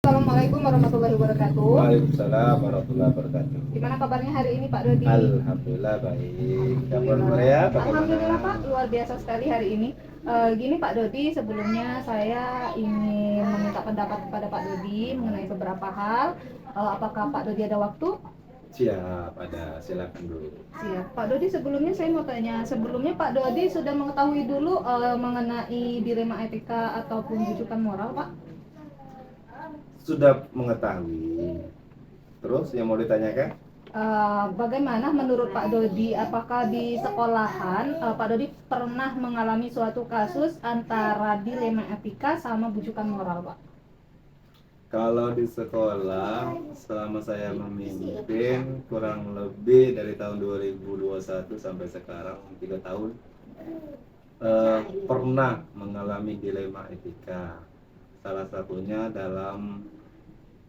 Assalamualaikum warahmatullahi wabarakatuh. Waalaikumsalam warahmatullahi wabarakatuh. Gimana kabarnya hari ini Pak Dodi? Alhamdulillah baik. Kabar Korea bagaimana? Alhamdulillah Pak, luar biasa sekali hari ini. Gini Pak Dodi, sebelumnya saya ingin meminta pendapat kepada Pak Dodi mengenai beberapa hal. Apakah Pak Dodi ada waktu? Siap, ada silakan dulu. Siap. Pak Dodi, sebelumnya saya mau tanya, sebelumnya Pak Dodi sudah mengetahui dulu mengenai dilema etika ataupun jujukan moral Pak? Sudah mengetahui. Terus yang mau ditanyakan? Bagaimana menurut Pak Dodi, apakah di sekolahan Pak Dodi pernah mengalami suatu kasus antara dilema etika sama bujukan moral Pak? Kalau di sekolah selama saya memimpin kurang lebih dari tahun 2021 sampai sekarang 3 tahun pernah mengalami dilema etika. Salah satunya dalam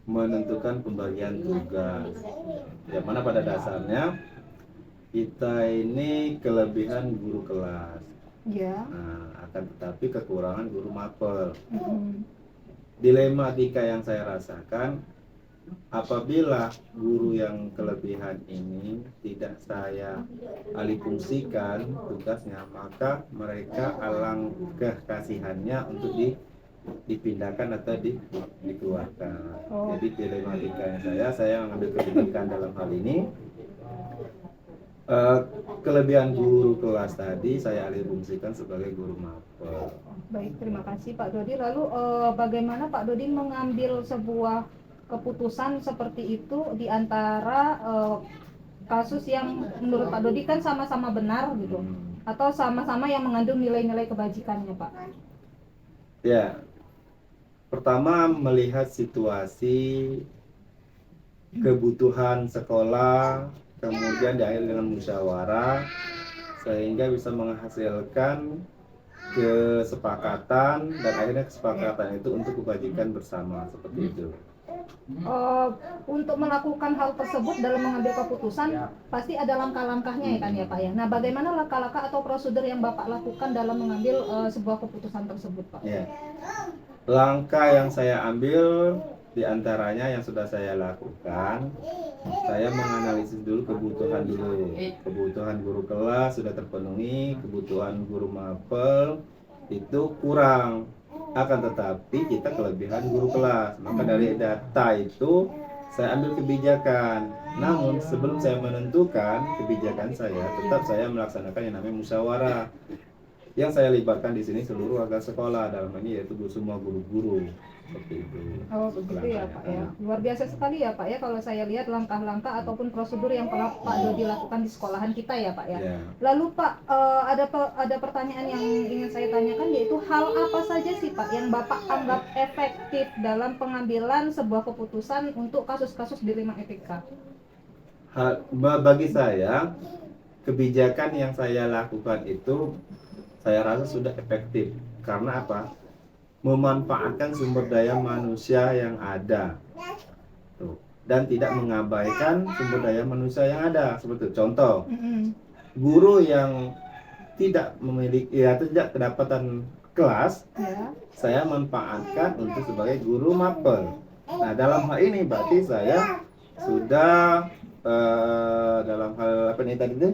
menentukan pembagian tugas. Yang mana pada dasarnya kita ini kelebihan guru kelas. Ya. Nah, akan tetapi kekurangan guru mapel. Mm-hmm. Dilema etika yang saya rasakan apabila guru yang kelebihan ini tidak saya alihfungsikan tugasnya, maka mereka alangkah kasihannya untuk dipindahkan atau dikeluarkan. Jadi dilema etika yang saya mengambil kebijakan dalam hal ini. Kelebihan guru kelas tadi saya alihfungsikan sebagai guru mapel. Baik, terima kasih Pak Dodi. Lalu bagaimana Pak Dodi mengambil sebuah keputusan seperti itu di antara kasus yang menurut Pak Dodi kan sama-sama benar gitu, atau sama-sama yang mengandung nilai-nilai kebajikannya Pak? Ya, pertama melihat situasi kebutuhan sekolah, kemudian diakhiri dengan musyawarah sehingga bisa menghasilkan kesepakatan dan akhirnya kesepakatan itu untuk kebajikan bersama seperti itu. Untuk melakukan hal tersebut dalam mengambil keputusan pasti ada langkah-langkahnya ya kan ya Pak ya. Nah, bagaimana langkah-langkah atau prosedur yang Bapak lakukan dalam mengambil sebuah keputusan tersebut Pak? Ya. Langkah yang saya ambil diantaranya yang sudah saya lakukan, saya menganalisis dulu kebutuhan dulu. Kebutuhan guru kelas sudah terpenuhi, kebutuhan guru mapel itu kurang. Akan tetapi kita kelebihan guru kelas. Maka dari data itu saya ambil kebijakan. Namun sebelum saya menentukan kebijakan saya, tetap saya melaksanakan yang namanya musyawarah. Yang saya libatkan di sini seluruh warga sekolah, dalam ini yaitu semua guru-guru seperti itu. Oh begitu ya Pak ya. Luar biasa sekali ya Pak ya kalau saya lihat langkah-langkah ataupun prosedur yang telah Pak Dodi lakukan di sekolahan kita ya Pak ya. Lalu Pak ada pertanyaan yang ingin saya tanyakan, yaitu hal apa saja sih Pak yang Bapak anggap efektif dalam pengambilan sebuah keputusan untuk kasus-kasus dilema etika? Bagi saya kebijakan yang saya lakukan itu saya rasa sudah efektif. Karena apa? Memanfaatkan sumber daya manusia yang ada. Tuh. Dan tidak mengabaikan sumber daya manusia yang ada. Seperti contoh, guru yang tidak memiliki tidak kedapatan kelas, saya manfaatkan untuk sebagai guru mapel. Nah, dalam hal ini berarti saya sudah dalam hal apa nih tadi itu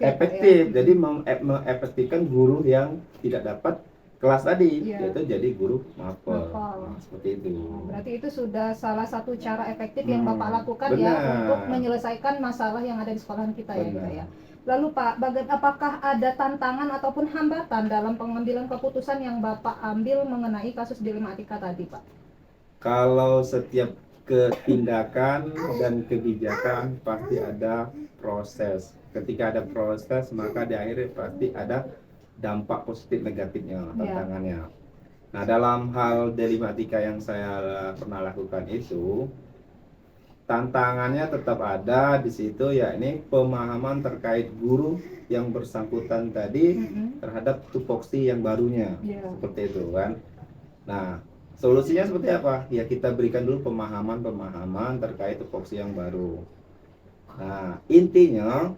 efektif. Jadi mengefektifkan guru yang tidak dapat kelas tadi, yaitu jadi guru mapel. Nah, seperti itu. Berarti itu sudah salah satu cara efektif yang Bapak lakukan ya untuk menyelesaikan masalah yang ada di sekolahan kita ya gitu ya. Lalu Pak, apakah ada tantangan ataupun hambatan dalam pengambilan keputusan yang Bapak ambil mengenai kasus dilema etika tadi Pak? Kalau setiap ketindakan dan kebijakan pasti ada proses. Ketika ada proses, maka di akhirnya pasti ada dampak positif negatifnya, tantangannya. Nah, dalam hal dilema etika yang saya pernah lakukan itu, tantangannya tetap ada di situ, yakni pemahaman terkait guru yang bersangkutan tadi terhadap tupoksi yang barunya, seperti itu kan. Nah, solusinya seperti apa? Ya kita berikan dulu pemahaman terkait tupoksi yang baru. Nah, intinya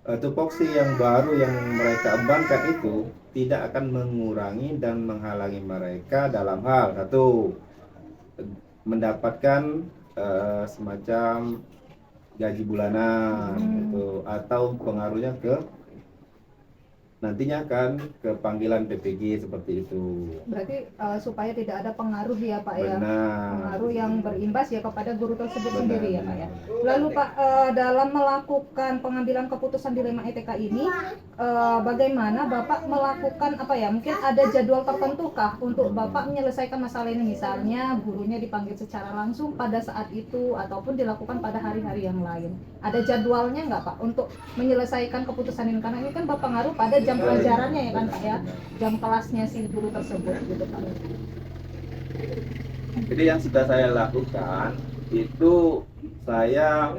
tupoksi yang baru yang mereka embankan itu tidak akan mengurangi dan menghalangi mereka dalam hal satu, mendapatkan semacam gaji bulanan gitu, atau pengaruhnya ke nantinya kan ke panggilan PPG seperti itu. Berarti supaya tidak ada pengaruh ya Pak ya, Benar. pengaruh yang berimbas ya kepada guru tersebut Benar, sendiri ya Pak ya. Lalu Pak, dalam melakukan pengambilan keputusan dilema etika ini, bagaimana Bapak melakukan apa ya? Mungkin ada jadwal tertentu kah untuk Bapak menyelesaikan masalah ini? Misalnya gurunya dipanggil secara langsung pada saat itu ataupun dilakukan pada hari-hari yang lain. Ada jadwalnya nggak Pak untuk menyelesaikan keputusan ini? Karena ini kan berpengaruh pada jam pelajarannya ya kan Pak ya, jam kelasnya si guru tersebut gitu Pak. Jadi yang sudah saya lakukan itu saya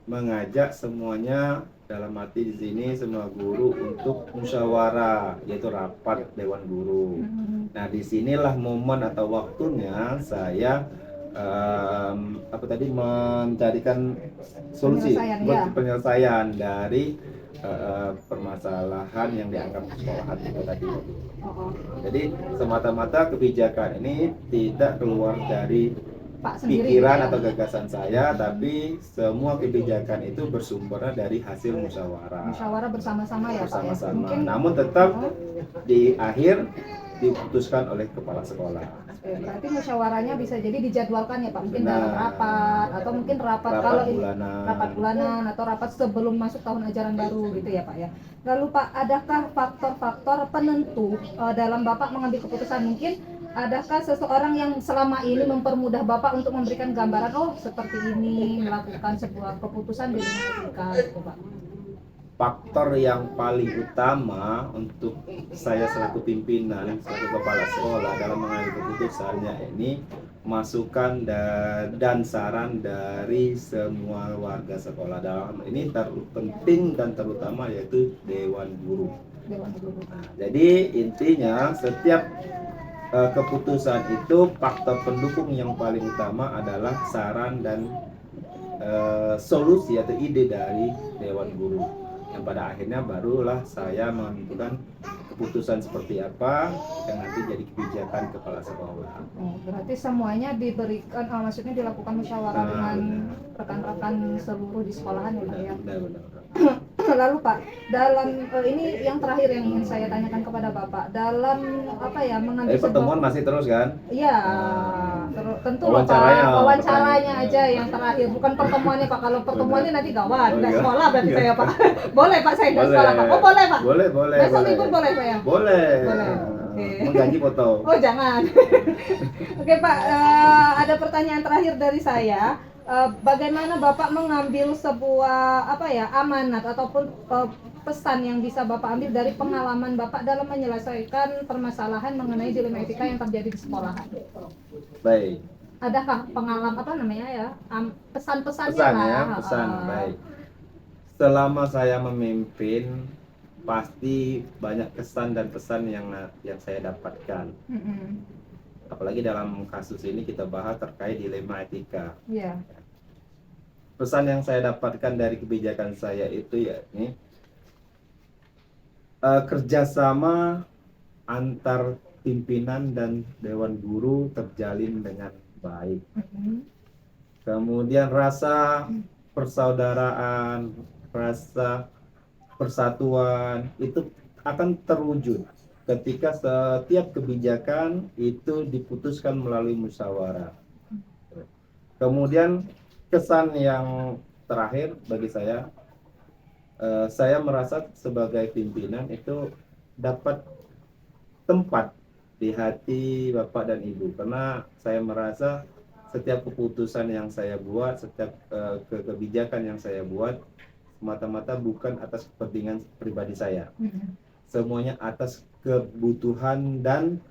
mengajak semuanya, dalam arti di sini semua guru untuk musyawarah, yaitu rapat dewan guru. Nah disinilah momen atau waktunya saya mencarikan solusi penyelesaian dari permasalahan yang dianggap sekolahan itu tadi. Jadi semata-mata kebijakan ini tidak keluar dari pikiran atau gagasan saya, tapi semua kebijakan itu bersumbernya dari hasil musyawarah. Musyawarah bersama-sama ya Pak ya. Mungkin, namun tetap di akhir diputuskan oleh kepala sekolah. Berarti musyawarahnya bisa jadi dijadwalkan ya Pak, mungkin dalam rapat atau mungkin rapat kalau rapat bulanan atau rapat sebelum masuk tahun ajaran baru gitu ya Pak ya. Lalu Pak, adakah faktor-faktor penentu dalam Bapak mengambil keputusan? Mungkin adakah seseorang yang selama ini mempermudah Bapak untuk memberikan gambaran, oh seperti ini melakukan sebuah keputusan di etika gitu Pak? Faktor yang paling utama untuk saya selaku pimpinan, selaku kepala sekolah dalam mengambil keputusannya ini masukan dan saran dari semua warga sekolah. Dalam ini terpenting dan terutama yaitu dewan guru. Nah, jadi intinya setiap keputusan itu faktor pendukung yang paling utama adalah saran dan solusi atau ide dari dewan guru. Yang pada akhirnya barulah saya menentukan keputusan seperti apa yang nanti jadi kebijakan kepala sekolah. Berarti semuanya diberikan, maksudnya dilakukan musyawarah dengan rekan-rekan seluruh di sekolahan ya Pak ya. Benar. Lalu Pak, dalam ini yang terakhir yang ingin saya tanyakan kepada Bapak, dalam apa ya mengambil pertemuan masih terus kan? Iya, tentu wawancaranya aja yang terakhir, bukan pertemuannya Pak. Kalau pertemuannya nanti gawat, nggak sekolah berarti saya Pak. Boleh Pak, saya nggak sekolah Pak. Oh boleh Pak. Boleh. Besok libur boleh Pak ya? Boleh. Okay. Menggaji foto. Oh jangan. Oke Pak, ada pertanyaan terakhir dari saya. Bagaimana Bapak mengambil sebuah amanat ataupun pesan yang bisa Bapak ambil dari pengalaman Bapak dalam menyelesaikan permasalahan mengenai dilema etika yang terjadi di sekolahan? Baik. Adakah pengalaman pesan-pesannya pesan. Baik. Selama saya memimpin pasti banyak kesan dan pesan yang saya dapatkan. Apalagi dalam kasus ini kita bahas terkait dilema etika. Yeah. Pesan yang saya dapatkan dari kebijakan saya itu yakni kerjasama antar pimpinan dan dewan guru terjalin dengan baik. Kemudian rasa persaudaraan, rasa persatuan itu akan terwujud ketika setiap kebijakan itu diputuskan melalui musyawarah. Kemudian kesan yang terakhir bagi saya merasa sebagai pimpinan itu dapat tempat di hati Bapak dan Ibu, karena saya merasa setiap keputusan yang saya buat, setiap kebijakan yang saya buat semata-mata bukan atas kepentingan pribadi saya. Semuanya atas kebutuhan dan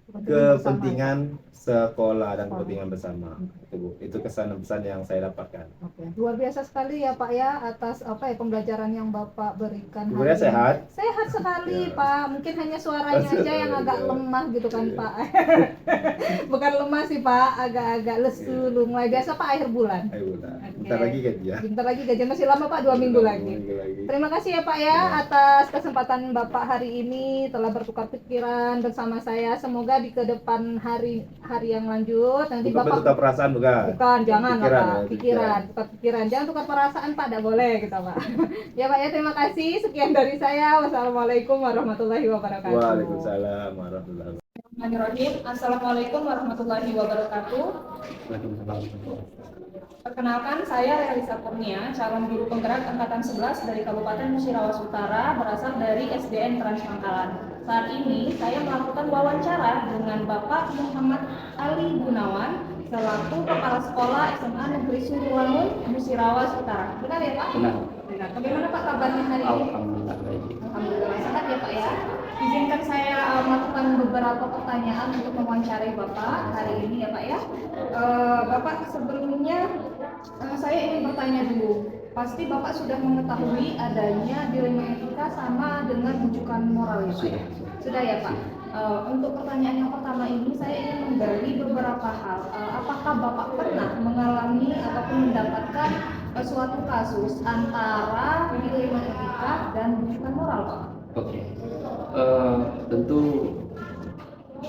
kepentingan sekolah dan kepentingan bersama. Itu kesan dan pesan yang saya dapatkan. Oke. Luar biasa sekali ya Pak ya atas pembelajaran yang Bapak berikan. Ibunya sehat? Sehat sekali ya. Pak. Mungkin hanya suaranya aja yang agak lemah gitu kan Pak. Bukan lemah sih Pak, agak-agak lesu, lumai. Biasa Pak akhir bulan. Okay. Bentar lagi gajian. Bentar lagi gajian, masih lama Pak, 2 minggu lagi. Terima kasih ya Pak ya atas kesempatan Bapak hari ini telah bertukar pikiran bersama saya. Semoga kita di ke depan hari yang lanjut nanti bukan Bapak tukar perasaan bukan jangan pikiran, Pak, tukar pikiran, jangan tukar perasaan Pak, tidak boleh gitu Pak. Ya Pak ya, terima kasih, sekian dari saya. Wassalamualaikum warahmatullahi wabarakatuh. Waalaikumsalam warahmatullahi wabarakatuh. Bismillahirrahmanirrahim. Assalamualaikum warahmatullahi wabarakatuh. Perkenalkan, saya Relisa Kurnia, calon guru penggerak angkatan 11 dari Kabupaten Musirawas Utara, berasal dari SDN Transpangkalan. Saat ini saya melakukan wawancara dengan Bapak Muhammad Ali Gunawan selaku Kepala Sekolah SMA Negeri Suruwangun, Musirawas Utara. Benar ya Pak? Benar. Benar. Bagaimana Pak kabarnya hari ini? Alhamdulillah baik. Alhamdulillah sehat ya Pak ya. Izinkan saya melakukan beberapa pertanyaan untuk mewawancarai Bapak hari ini ya Pak ya. Bapak sebelumnya saya ingin bertanya dulu. Pasti Bapak sudah mengetahui adanya dilema etika sama dengan rujukan moral ya Pak ya? Sudah ya Pak. Untuk pertanyaan yang pertama ini saya ingin menggali beberapa hal. Apakah Bapak pernah mengalami ataupun mendapatkan suatu kasus antara dilema etika dan rujukan moral Pak? Oke. Tentu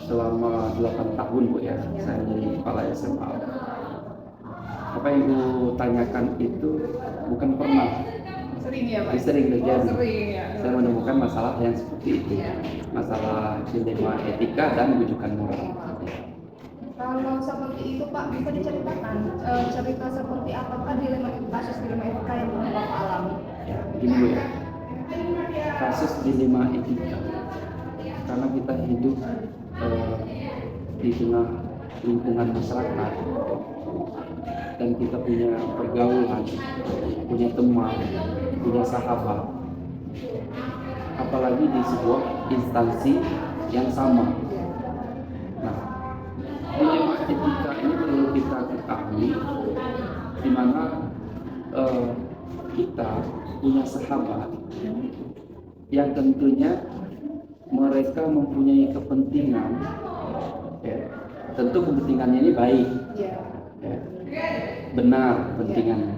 selama 8 tahun Bu ya, saya menjadi kepala SMA. Apa yang Bu tanyakan itu bukan pernah. Sering ya Pak? Sering terjadi. Sering ya. Saya menemukan masalah yang seperti itu. Masalah dilema etika dan rujukan moral. Kalau seperti itu Pak, bisa diceritakan cerita seperti apakah kasus dilema etika yang pernah Bapak alami? Ya, begini Bu ya. Kasus dilema etika. Karena kita hidup di tengah lingkungan masyarakat dan kita punya pergaulan, punya teman, punya sahabat, apalagi di sebuah instansi yang sama. Nah, dilema etika ini perlu kita ketahui, di mana kita punya sahabat yang tentunya mereka mempunyai kepentingan, ya, tentu kepentingannya ini baik, ya, benar kepentingannya.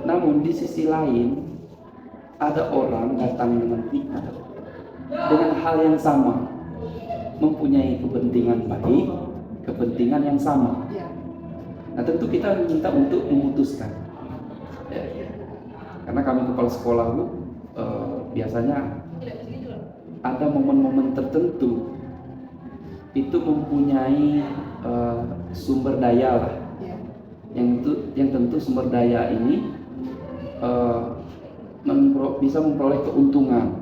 Namun di sisi lain ada orang datang dengan kita dengan hal yang sama, mempunyai kepentingan baik, kepentingan yang sama. Nah tentu kita minta untuk memutuskan, ya. Karena kami kepala sekolah Bu, biasanya ada momen-momen tertentu itu mempunyai sumber daya lah, yang tentu sumber daya ini bisa memperoleh keuntungan,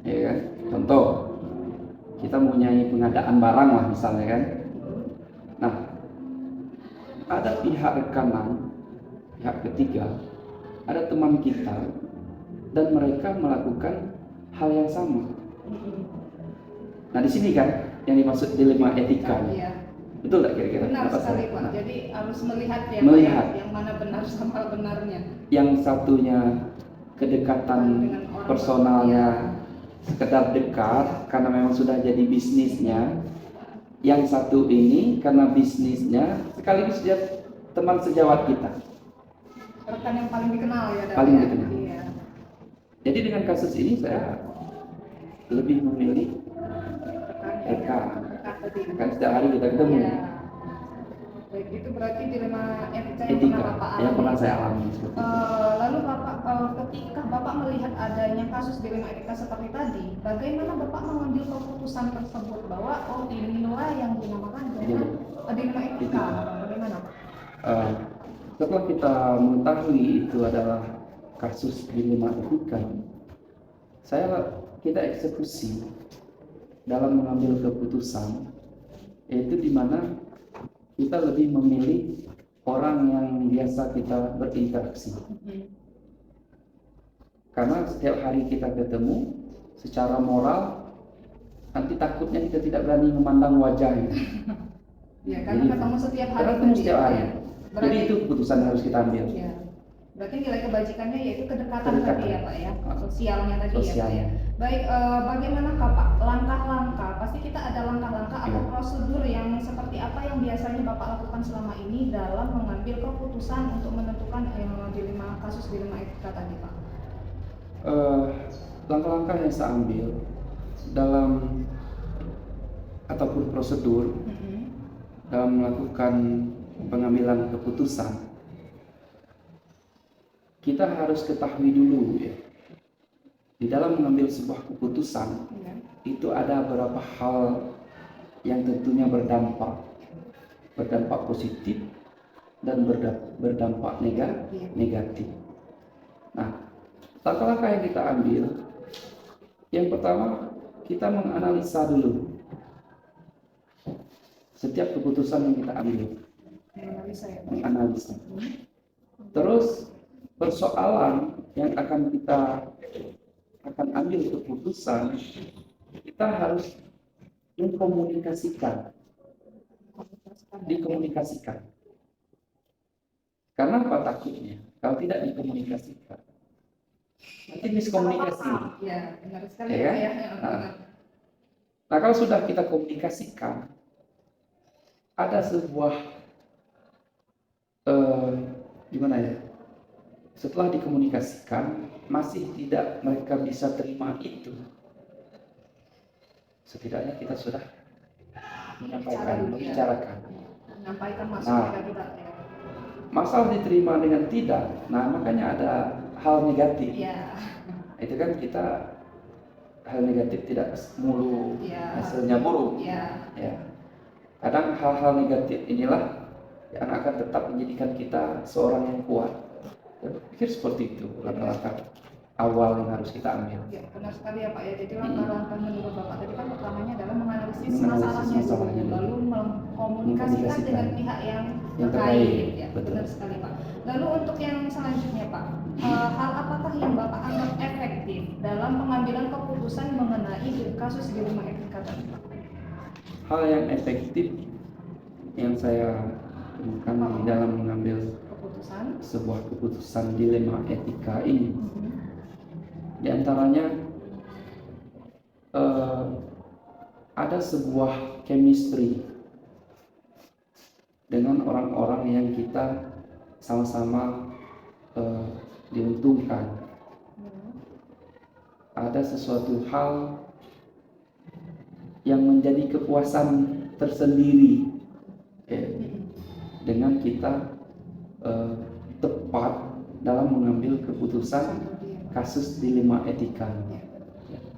ya kan? Contoh, kita mempunyai pengadaan barang lah misalnya kan. Nah, ada pihak rekanan, pihak ketiga, ada teman kita dan mereka melakukan hal yang sama. Nah di sini kan yang dimaksud dilema etika. Betul tak kira-kira? Benar sekali Pak. Jadi harus melihat ya melihat Pak, yang mana benar sama benarnya. Yang satunya kedekatan personalnya sekedar dekat karena memang sudah jadi bisnisnya. Yang satu ini karena bisnisnya sekaligus dia teman sejawat kita. Rekan yang paling dikenal ya. Paling dikenal. Iya. Jadi dengan kasus ini saya lebih memilih rekan. Kan setiap hari kita ketemu. Ya. Baik, itu berarti dilema etika yang Etika pernah Bapak alami. yang pernah saya alami. Lalu Bapak, ketika Bapak melihat adanya kasus dilema etika seperti tadi, bagaimana Bapak mengambil keputusan tersebut bahwa inilah yang dinamakan dilema etika? Bagaimana? Setelah kita mengetahui itu adalah kasus dilema etika, kita eksekusi dalam mengambil keputusan, yaitu di mana kita lebih memilih orang yang biasa kita berinteraksi. Karena setiap hari kita ketemu, secara moral nanti takutnya kita tidak berani memandang wajahnya. Ya, karena ketemu setiap hari. Karena ketemu setiap hari. Berarti, jadi itu keputusan yang harus kita ambil. Ya. Berarti nilai kebajikannya yaitu kedekatan tadi ya Pak ya, sosialnya tadi ya Pak ya. Baik, bagaimana Pak langkah-langkah? Pasti kita ada langkah-langkah atau prosedur yang seperti apa yang biasanya Bapak lakukan selama ini dalam mengambil keputusan untuk menentukan kasus dilema etika tadi Pak? Langkah-langkah yang saya ambil dalam ataupun prosedur dalam melakukan pengambilan keputusan, kita harus ketahui dulu ya, di dalam mengambil sebuah keputusan itu ada beberapa hal yang tentunya berdampak positif dan berdampak negatif. Nah, langkah-langkah yang kita ambil, yang pertama kita menganalisa dulu setiap keputusan yang kita ambil, menganalisa. Terus persoalan yang kita akan ambil keputusan, kita harus dikomunikasikan. Karena apa takutnya? Kalau tidak dikomunikasikan, nanti miskomunikasi. Ya, benar sekali ya. Ya. Nah, kalau sudah kita komunikasikan, ada sebuah gimana ya? Setelah dikomunikasikan, masih tidak mereka bisa terima itu, setidaknya kita sudah membicarakan. Menyampaikan masalah kita. Masalah diterima dengan tidak, nah makanya ada hal negatif. Ya. Itu kan kita hal negatif tidak mulu hasilnya buruk. Ya. Kadang hal-hal negatif inilah yang akan tetap menjadikan kita seorang yang kuat. Saya pikir seperti itu langkah-langkah awal yang harus kita ambil. Ya, benar sekali ya Pak ya. Jadi langkah-langkah menurut Bapak tadi kan pertamanya adalah menganalisis masalahnya dulu, lalu mengkomunikasikan dengan pihak yang terkait. Ya, benar sekali Pak. Lalu untuk yang selanjutnya Pak, hal apakah yang Bapak anggap efektif dalam pengambilan keputusan mengenai kasus dilema etika tadi Pak? Hal yang efektif yang saya temukan di dalam mengambil sebuah keputusan dilema etika ini, di antaranya ada sebuah chemistry dengan orang-orang yang kita sama-sama diuntungkan. Ada sesuatu hal yang menjadi kepuasan tersendiri dengan kita tepat dalam mengambil keputusan kasus dilema etika.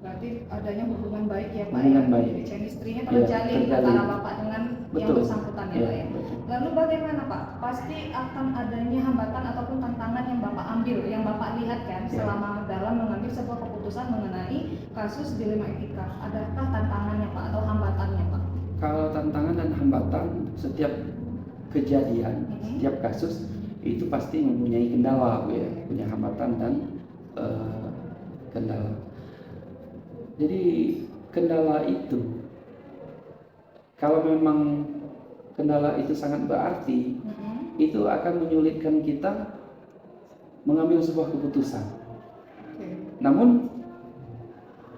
Berarti adanya hubungan baik ya Pak. Hubungan baik. Chemistry-nya terjalin antara Bapak dengan yang bersangkutan ya Pak ya. Lalu bagaimana Pak? Pasti akan adanya hambatan ataupun tantangan yang Bapak ambil, yang Bapak lihat kan selama dalam mengambil sebuah keputusan mengenai kasus dilema etika. Adakah tantangannya Pak atau hambatannya Pak? Kalau tantangan dan hambatan, setiap kejadian, setiap kasus itu pasti mempunyai kendala, ya, punya hambatan dan kendala. Jadi kendala itu, kalau memang kendala itu sangat berarti, itu akan menyulitkan kita mengambil sebuah keputusan. Namun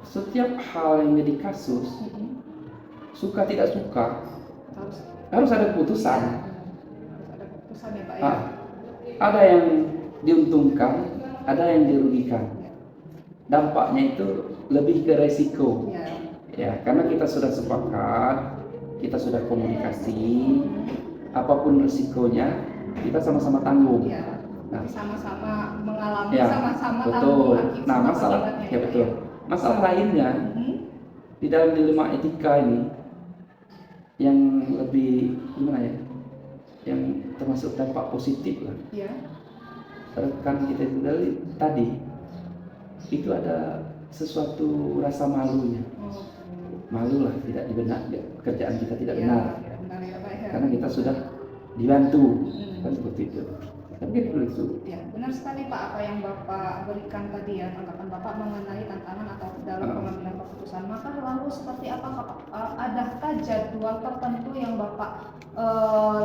setiap hal yang jadi kasus, suka tidak suka, harus ada keputusan. Ada yang diuntungkan, ada yang dirugikan. Dampaknya itu lebih ke resiko, ya, karena kita sudah sepakat, kita sudah komunikasi, apapun resikonya kita sama-sama tanggung. Nah, sama-sama mengalami, ya, sama-sama betul. tanggung. Nah, masalah lainnya di dalam dilema etika ini yang lebih gimana ya, yang termasuk dampak positif lah. Rekan kita itu tadi itu ada sesuatu rasa malunya. Malu lah, tidak dibenar, pekerjaan kita tidak benar. Karena kita sudah dibantu, kan seperti itu. Tapi itu. Ya, benar sekali Pak apa yang Bapak berikan tadi ya, tanggapan Bapak mengenai tantangan atau dalam pengambilan keputusan. Maka lalu seperti apa Pak? Adakah jadwal tertentu yang Bapak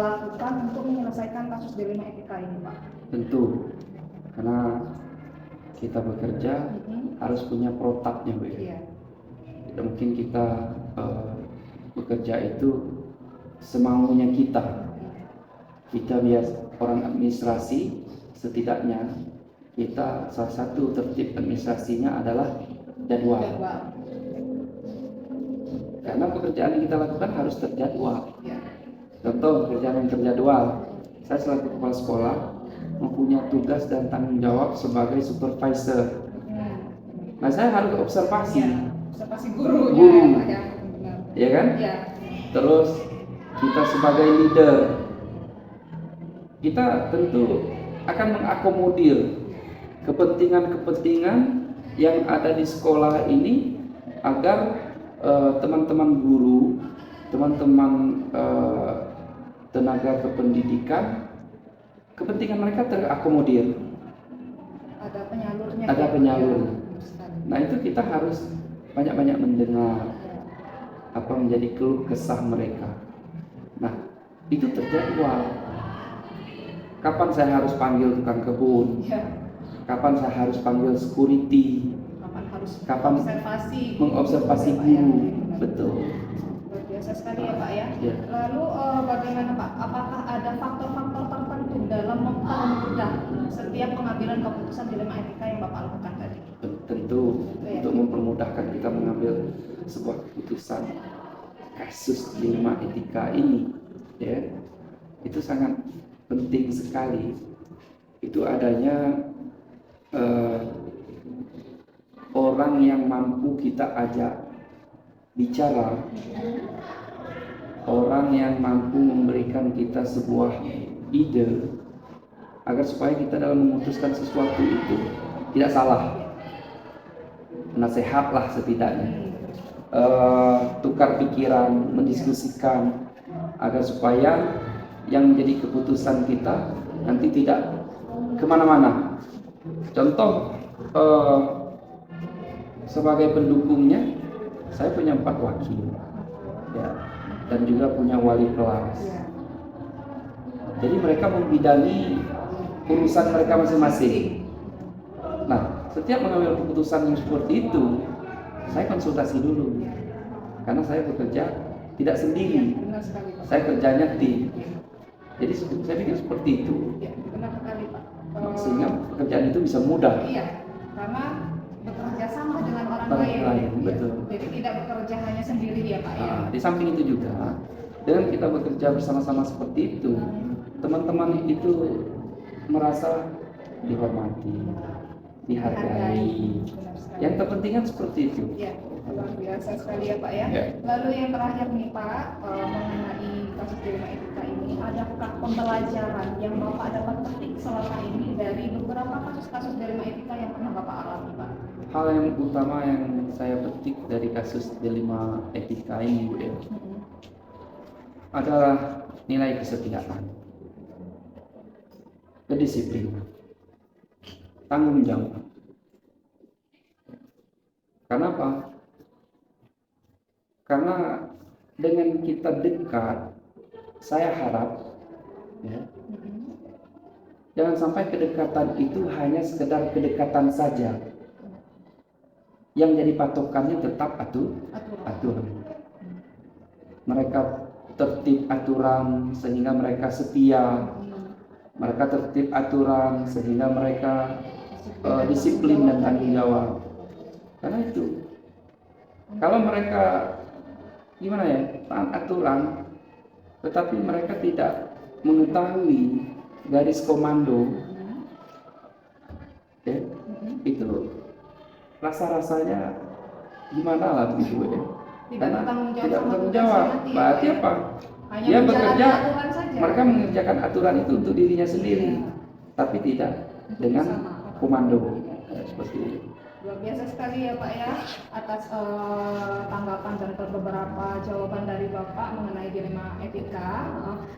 lakukan untuk menyelesaikan kasus dilema etika ini Pak? Tentu, karena kita bekerja harus punya protapnya, Bu. Tidak mungkin kita bekerja itu semaunya kita. Kita biasa orang administrasi, setidaknya kita salah satu tertib administrasinya adalah jadwal. Karena pekerjaan yang kita lakukan harus terjadwal. Ya. Contoh pekerjaan yang terjadwal, saya selaku kepala sekolah mempunyai tugas dan tanggung jawab sebagai supervisor. Nah, saya harus observasi. Ya. Observasi gurunya. Guru. Ya, Pak, ya. Benar. Ya kan? Ya. Terus kita sebagai leader, kita tentu akan mengakomodir kepentingan-kepentingan yang ada di sekolah ini agar teman-teman guru, teman-teman tenaga kependidikan, kepentingan mereka terakomodir. Ada penyalurnya. Ada ya, penyalurnya. ya. Nah, itu kita harus banyak-banyak mendengar apa menjadi keluh kesah mereka. Nah, itu terjadwal. Kapan saya harus panggil tukang kebun? Ya. Kapan saya harus panggil security? Kapan harus mengobservasi Pak, ya. guru? Betul. Luar biasa sekali ya Pak ya. Ya. Lalu bagaimana Pak? Apakah ada faktor-faktor tertentu dalam mempermudah setiap pengambilan keputusan dilema etika yang Bapak lakukan tadi? Tentu Ya. untuk mempermudahkan kita mengambil sebuah keputusan kasus dilema etika ini, ya, itu sangat penting sekali. Itu adanya orang yang mampu kita ajak bicara, orang yang mampu memberikan kita sebuah ide agar supaya kita dalam memutuskan sesuatu itu tidak salah, nasihatlah setidaknya, tukar pikiran, mendiskusikan agar supaya yang menjadi keputusan kita nanti tidak kemana-mana. Contoh, sebagai pendukungnya saya punya 4 wakil, ya, dan juga punya wali kelas. Jadi mereka membidangi urusan mereka masing-masing. Nah, setiap mengambil keputusan yang seperti itu, saya konsultasi dulu, karena saya bekerja tidak sendiri, Benar sekali Pak. saya kerjanya tim. Jadi saya pikir seperti itu, Ya, benar sekali Pak. sehingga pekerjaan itu bisa mudah. Iya, karena bekerja sama dengan orang Orang lain, Ya. betul. Jadi tidak bekerja hanya sendiri ya Pak ya. Nah, di samping itu juga, dengan kita bekerja bersama-sama seperti itu, teman-teman itu merasa dihormati, dihargai. Benar sekali. Yang terpenting kan seperti itu. Ya, luar biasa sekali ya Pak ya. Ya. Lalu yang terakhir nih Pak, mengenai kasus dilema etika ini, adakah pembelajaran yang Bapak dapat petik selama ini dari beberapa kasus-kasus dilema etika yang pernah Bapak alami Pak? Hal yang utama yang saya petik dari kasus dilema etika ini, Bu, ya, adalah nilai kesetiaan, kedisiplinan, tanggung jawab. Kenapa? Karena dengan kita dekat, saya harap, ya, jangan sampai kedekatan itu hanya sekedar kedekatan saja. Yang jadi patokannya tetap aturan. Mereka tertib aturan sehingga mereka setia. Mereka tertib aturan sehingga mereka disiplin dan tanggung jawab. Karena itu, kalau mereka gimana ya, taat aturan, tetapi mereka tidak mengetahui garis komando, ya, itu rasa-rasanya gimana lah begitu, ya. Karena tidak bertanggung jawab. Berarti apa? Hanya Dia menjalani bekerja, aturan saja. mereka mengerjakan aturan itu untuk dirinya sendiri, tapi tidak dengan komando. Seperti itu. Luar biasa sekali ya Pak ya, atas tanggapan dan beberapa jawaban dari Bapak mengenai dilema etika.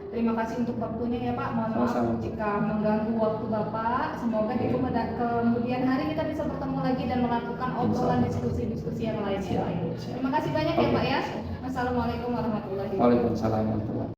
Terima kasih untuk waktunya ya Pak. Mohon maaf Sama-sama. jika mengganggu waktu Bapak. Semoga di kemudian hari kita bisa bertemu lagi dan melakukan obrolan diskusi-diskusi yang lainnya. Pak. Terima kasih banyak ya Pak ya. Assalamualaikum warahmatullahi wabarakatuh. Waalaikumsalam warahmatullahi wabarakatuh.